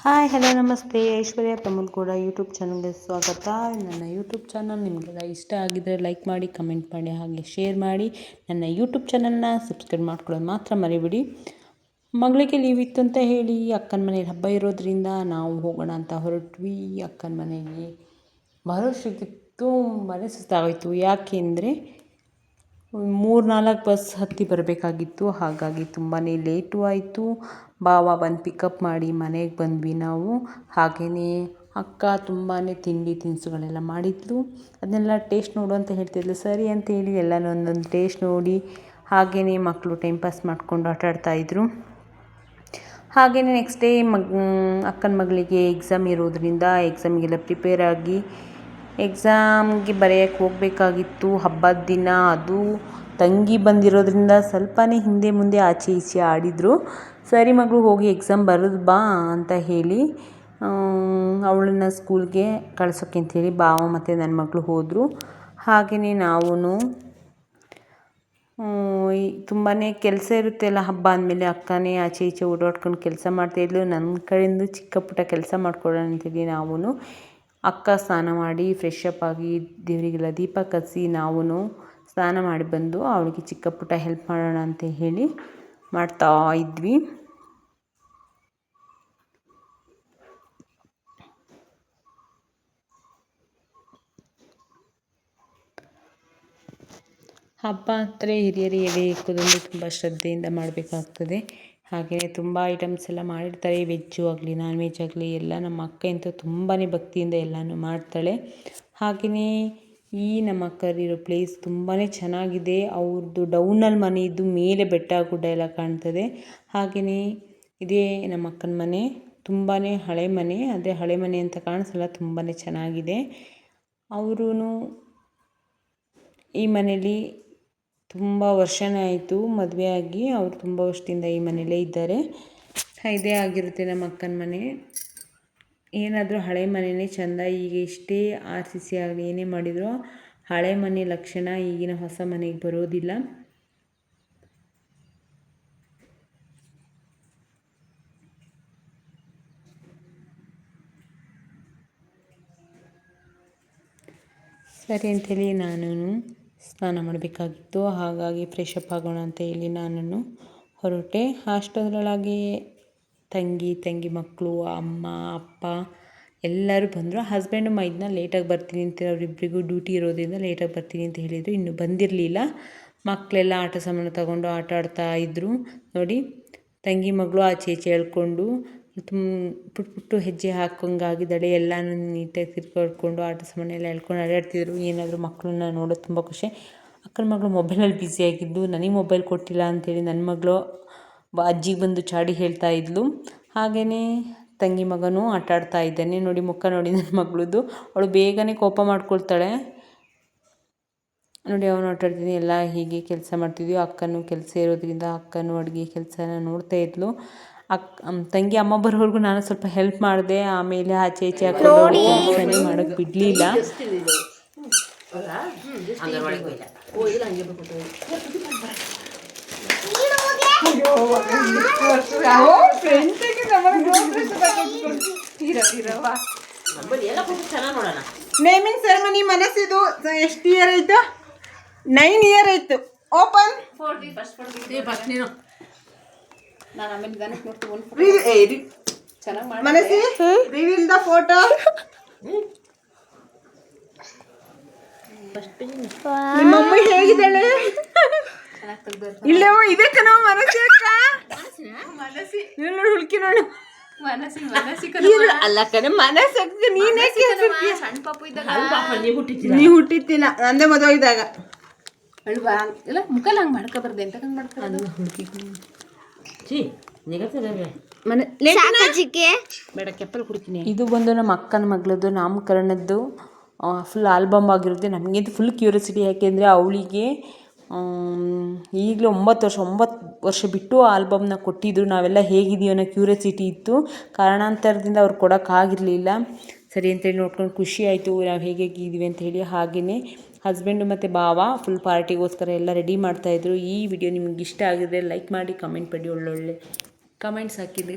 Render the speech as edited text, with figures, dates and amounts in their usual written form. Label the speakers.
Speaker 1: Hi hello ನಮಸ್ತೆ, ಐಶ್ವರ್ಯ ಪ್ರಮೋದ್ ಕೂಡ YouTube ಚಾನಲ್ಗೆ ಸ್ವಾಗತ. ನನ್ನ ಯೂಟ್ಯೂಬ್ ಚಾನಲ್ ನಿಮಗೆಲ್ಲ ಇಷ್ಟ ಆಗಿದ್ದರೆ ಲೈಕ್ ಮಾಡಿ, ಕಮೆಂಟ್ ಮಾಡಿ, ಹಾಗೆ ಶೇರ್ ಮಾಡಿ. ನನ್ನ ಯೂಟ್ಯೂಬ್ ಚಾನಲ್ನ ಸಬ್ಸ್ಕ್ರೈಬ್ ಮಾಡ್ಕೊಳ್ಳೋದು ಮಾತ್ರ ಮರಿಬೇಡಿ. ಮಗಳಿಗೆ ಲೀವ್ ಇತ್ತು ಅಂತ ಹೇಳಿ ಅಕ್ಕನ ಮನೇಲಿ ಹಬ್ಬ ಇರೋದ್ರಿಂದ ನಾವು ಹೋಗೋಣ ಅಂತ ಹೊರಟ್ವಿ. ಅಕ್ಕನ ಮನೆಗೆ ಬರೋಷ್ಟಕ್ಕೆ ತುಂಬಾ ಸುಸ್ತಾಗೋಯಿತು. ಯಾಕೆಂದರೆ 3-4 ಬಸ್ ಹತ್ತಿ ಬರಬೇಕಾಗಿತ್ತು. ಹಾಗಾಗಿ ತುಂಬಾ ಲೇಟು ಆಯಿತು. ಭಾವ ಬಂದು ಪಿಕಪ್ ಮಾಡಿ ಮನೆಗೆ ಬಂದ್ವಿ ನಾವು. ಹಾಗೆಯೇ ಅಕ್ಕ ತುಂಬಾ ತಿಂಡಿ ತಿನಿಸುಗಳೆಲ್ಲ ಮಾಡಿದ್ಲು. ಅದನ್ನೆಲ್ಲ ಟೇಸ್ಟ್ ನೋಡು ಅಂತ ಹೇಳ್ತಿದ್ಲು. ಸರಿ ಅಂತ ಹೇಳಿ ಎಲ್ಲನೂ ಒಂದೊಂದು ಟೇಸ್ಟ್ ನೋಡಿ, ಹಾಗೆಯೇ ಮಕ್ಕಳು ಟೈಮ್ ಪಾಸ್ ಮಾಡಿಕೊಂಡು ಆಟಾಡ್ತಾಯಿದ್ರು. ಹಾಗೆಯೇ ನೆಕ್ಸ್ಟ್ ಡೇ ಅಕ್ಕನ ಮಗಳಿಗೆ ಎಕ್ಸಾಮ್ ಇರೋದ್ರಿಂದ ಎಕ್ಸಾಮಿಗೆಲ್ಲ ಪ್ರಿಪೇರ್ ಆಗಿ ಎಕ್ಸಾಮ್ಗೆ ಬರೆಯೋಕ್ಕೆ ಹೋಗಬೇಕಾಗಿತ್ತು. ಹಬ್ಬದ ದಿನ ಅದು ತಂಗಿ ಬಂದಿರೋದ್ರಿಂದ ಸ್ವಲ್ಪನೇ ಹಿಂದೆ ಮುಂದೆ ಆಚೆ ಈಚೆ ಆಡಿದರು. ಸರಿ ಮಗಳು ಹೋಗಿ ಎಕ್ಸಾಮ್ ಬರೆದು ಬಾ ಅಂತ ಹೇಳಿ ಅವಳನ್ನ ಸ್ಕೂಲ್ಗೆ ಕಳ್ಸೋಕ್ಕೆ ಅಂತೇಳಿ ಭಾವ ಮತ್ತು ನನ್ನ ಮಗಳು ಹೋದರು. ಹಾಗೆಯೇ ನಾವು ತುಂಬಾ ಕೆಲಸ ಇರುತ್ತೆ ಅಲ್ಲ ಹಬ್ಬ ಅಂದಮೇಲೆ. ಅಕ್ಕನೇ ಆಚೆ ಈಚೆ ಓಡಾಡ್ಕೊಂಡು ಕೆಲಸ ಮಾಡ್ತಾಯಿದ್ಲು. ನನ್ನ ಕಡೆಯಿಂದ ಚಿಕ್ಕ ಪುಟ್ಟ ಕೆಲಸ ಮಾಡ್ಕೊಳ್ಳೋಣ ಅಂತೇಳಿ ನಾವು ಅಕ್ಕ ಸ್ನಾನ ಮಾಡಿ ಫ್ರೆಶ್ ಅಪ್ ಆಗಿ ದೇವರಿಗೆಲ್ಲ ದೀಪ ಕಸಿ ನಾವು ಸ್ನಾನ ಮಾಡಿ ಬಂದು ಅವಳಿಗೆ ಚಿಕ್ಕ ಪುಟ್ಟ ಹೆಲ್ಪ್ ಮಾಡೋಣ ಅಂತ ಹೇಳಿ ಮಾಡ್ತಾ ಇದ್ವಿ. ಹಬ್ಬ ಅಂದರೆ ಹಿರಿಯರು ಎಡೆ ಇಕ್ಕೋದೊಂದು ತುಂಬ ಶ್ರದ್ಧೆಯಿಂದ ಮಾಡಬೇಕಾಗ್ತದೆ. ಹಾಗೆಯೇ ತುಂಬ ಐಟಮ್ಸ್ ಎಲ್ಲ ಮಾಡಿರ್ತಾರೆ, ವೆಜ್ಜು ಆಗಲಿ ನಾನ್ ವೆಜ್ ಆಗಲಿ ಎಲ್ಲ. ನಮ್ಮ ಅಕ್ಕ ಅಂತೂ ತುಂಬಾ ಭಕ್ತಿಯಿಂದ ಎಲ್ಲನೂ ಮಾಡ್ತಾಳೆ. ಹಾಗೆಯೇ ಈ ನಮ್ಮ ಅಕ್ಕರಿರೋ ಪ್ಲೇಸ್ ತುಂಬಾ ಚೆನ್ನಾಗಿದೆ. ಅವ್ರದ್ದು ಡೌನಲ್ಲಿ ಮನೆ ಇದ್ದು ಮೇಲೆ ಬೆಟ್ಟ ಗುಡ್ಡ ಎಲ್ಲ ಕಾಣ್ತದೆ. ಹಾಗೆಯೇ ಇದೇ ನಮ್ಮ ಅಕ್ಕನ ಮನೆ. ತುಂಬಾ ಹಳೆ ಮನೆ, ಆದರೆ ಹಳೆ ಮನೆ ಅಂತ ಕಾಣಿಸಲ್ಲ, ತುಂಬಾ ಚೆನ್ನಾಗಿದೆ. ಅವರು ಈ ಮನೇಲಿ ತುಂಬ ವರ್ಷನೇ ಆಯಿತು ಮದುವೆ ಆಗಿ. ಅವರು ತುಂಬ ವರ್ಷದಿಂದ ಈ ಮನೆಯಲ್ಲೇ ಇದ್ದಾರೆ. ಇದೇ ಆಗಿರುತ್ತೆ ನಮ್ಮ ಅಕ್ಕನ ಮನೆ. ಏನಾದರೂ ಹಳೆ ಮನೆಯೇ ಚೆಂದ. ಈಗ ಎಷ್ಟೇ RCC ಆಗಲಿ ಏನೇ ಮಾಡಿದರೂ ಹಳೆ ಮನೆ ಲಕ್ಷಣ ಈಗಿನ ಹೊಸ ಮನೆಗೆ ಬರೋದಿಲ್ಲ. ಸರಿ ಅಂಥೇಳಿ ನಾನು ಸ್ನಾನ ಮಾಡಬೇಕಾಗಿತ್ತು. ಹಾಗಾಗಿ ಫ್ರೆಶ್ ಅಪ್ ಆಗೋಣ ಅಂತ ಹೇಳಿ ನಾನು ಹೊರಟೆ. ಅಷ್ಟೊಂದರೊಳಗೆ ತಂಗಿ ಮಕ್ಕಳು, ಅಮ್ಮ ಅಪ್ಪ ಎಲ್ಲರೂ ಬಂದರು. ಹಸ್ಬೆಂಡು ಮೈದನ ಲೇಟಾಗಿ ಬರ್ತೀನಿ ಅಂತ, ಅವರಿಬ್ಬರಿಗೂ ಡ್ಯೂಟಿ ಇರೋದ್ರಿಂದ ಲೇಟಾಗಿ ಬರ್ತೀನಿ ಅಂತ ಹೇಳಿದರು. ಇನ್ನೂ ಬಂದಿರಲಿಲ್ಲ. ಮಕ್ಕಳೆಲ್ಲ ಆಟ ಸಾಮಾನು ತಗೊಂಡು ಆಟ ಆಡ್ತಾ ಇದ್ದರು. ನೋಡಿ, ತಂಗಿ ಮಗಳು ಆಚೆ ಈಚೆ ಎಳ್ಕೊಂಡು ಪುಟ್ಟು ಹೆಜ್ಜೆ ಹಾಕೋಂಗಾಗಿದ್ದಾಳೆ. ಎಲ್ಲನೂ ನೀಟಾಗಿ ತಿರ್ಗಾಡ್ಕೊಂಡು ಆಟ ಸಾಮಾನೆಲ್ಲ ಎಳ್ಕೊಂಡು ಆಟಾಡ್ತಿದ್ರು. ಏನಾದರೂ ಮಕ್ಕಳನ್ನ ನೋಡೋದು ತುಂಬ ಖುಷಿ. ಅಕ್ಕನ ಮಗಳು ಮೊಬೈಲಲ್ಲಿ ಬ್ಯುಸಿಯಾಗಿದ್ದು, ನನಗೆ ಮೊಬೈಲ್ ಕೊಟ್ಟಿಲ್ಲ ಅಂಥೇಳಿ ನನ್ನ ಮಗಳು ಅಜ್ಜಿಗೆ ಬಂದು ಚಾಡಿ ಹೇಳ್ತಾ ಇದ್ಲು. ಹಾಗೆಯೇ ತಂಗಿ ಮಗನೂ ಆಟಾಡ್ತಾ ಇದ್ದಾನೆ. ನೋಡಿ ಮುಖ ನೋಡಿ ನನ್ನ ಮಗಳದ್ದು. ಅವಳು ಬೇಗನೆ ಕೋಪ ಮಾಡ್ಕೊಳ್ತಾಳೆ. ನೋಡಿ ಅವನು ಆಟಾಡ್ತಿದ್ದೀನಿ. ಎಲ್ಲ ಹೀಗೆ ಕೆಲಸ ಮಾಡ್ತಿದ್ವಿ. ಅಕ್ಕನೂ ಕೆಲಸ ಇರೋದ್ರಿಂದ ಅಕ್ಕನೂ ಅಡುಗೆ ಕೆಲಸನ ನೋಡ್ತಾ ಇದ್ಲು. ತಂಗಿ ಅಮ್ಮ ಬರೋವರೆಗೂ ನಾನು ಸ್ವಲ್ಪ ಹೆಲ್ಪ್ ಮಾಡಿದೆ. ಆಮೇಲೆ ಆಚೆ ಈಚೆ ಹಾಕೊಂಡು ಕೆಲಸನೇ ಮಾಡೋಕ್ಕೆ ಬಿಡಲಿಲ್ಲ.
Speaker 2: ನೇಮಿಂಗ್ ಸೆರೆಮನಿ ಮನಸ್ಸಿದು ಎಷ್ಟು ಇಯರ್ ಆಯ್ತು? 9 ಇಯರ್ ಆಯ್ತು. ಓಪನ್ ಮನಸ್ಸಿ ರಿವೀಲ್ ದ ಫೋಟೋ. ನಿಮ್ಮಮ್ಮ ಹೇಗಿದ್ದಾಳೆ? ಇಲ್ಲೇ ಇದೆ ಕಣ ಮನಸ್ಸಿ ಅಕ್ಕ. ಮನಸ್ಸಿ ನೋಡಿ ಹುಡುಕಿ ನೋಡು. ಅಲ್ಲ ಕಣ ಮನಸ್ಸಕ್ಕ ನೀನೇ ನೀ ಹುಟ್ಟಿತ್ತಿನ ನಂದೇ ಮದುವೆ ಇದ್ದಾಗ ಅಲ್ವಾ? ಇಲ್ಲ ಮುಖಲ್ಲ ಹಂಗೆ ಮಾಡ್ಕೊಬಾರ್ದು. ಎಂತ ಹಂಗೆ ಮಾಡ್ಕೊಳ್ಳೋದು? ಬೇಡ ಕೆಪ್ಪಲ್ ಕುಡ್ತೀನಿ.
Speaker 1: ಇದು ಬಂದು ನಮ್ಮ ಅಕ್ಕನ ಮಗಳದ್ದು ನಾಮಕರಣದ್ದು ಫುಲ್ ಆಲ್ಬಮ್ ಆಗಿರುತ್ತೆ. ನಮಗಂತೂ ಫುಲ್ ಕ್ಯೂರಿಯಾಸಿಟಿ. ಯಾಕೆಂದರೆ ಅವಳಿಗೆ ಈಗಲೂ 9 ವರ್ಷ ಬಿಟ್ಟು ಆಲ್ಬಮ್ನ ಕೊಟ್ಟಿದ್ದರು. ನಾವೆಲ್ಲ ಹೇಗಿದ್ದೀವಿ ಅನ್ನೋ ಕ್ಯೂರಿಯಾಸಿಟಿ ಇತ್ತು. ಕಾರಣಾಂತರದಿಂದ ಅವ್ರು ಕೊಡೋಕ್ಕಾಗಿರಲಿಲ್ಲ. ಸರಿ ಅಂತೇಳಿ ನೋಡ್ಕೊಂಡು ಖುಷಿ ಆಯಿತು ನಾವು ಹೇಗಿದ್ದೀವಿ ಅಂತ ಹೇಳಿ. ಹಾಗೆಯೇ ಹಸ್ಬೆಂಡು ಮತ್ತು ಭಾವ ಫುಲ್ ಪಾರ್ಟಿಗೋಸ್ಕರ ಎಲ್ಲ ರೆಡಿ ಮಾಡ್ತಾಯಿದ್ರು. ಈ ವಿಡಿಯೋ ನಿಮ್ಗೆ ಇಷ್ಟ ಆಗಿದ್ರೆ ಲೈಕ್ ಮಾಡಿ, ಕಮೆಂಟ್ ಮಾಡಿ, ಒಳ್ಳೊಳ್ಳೆ ಕಮೆಂಟ್ಸ್ ಹಾಕಿದ್ರಿ.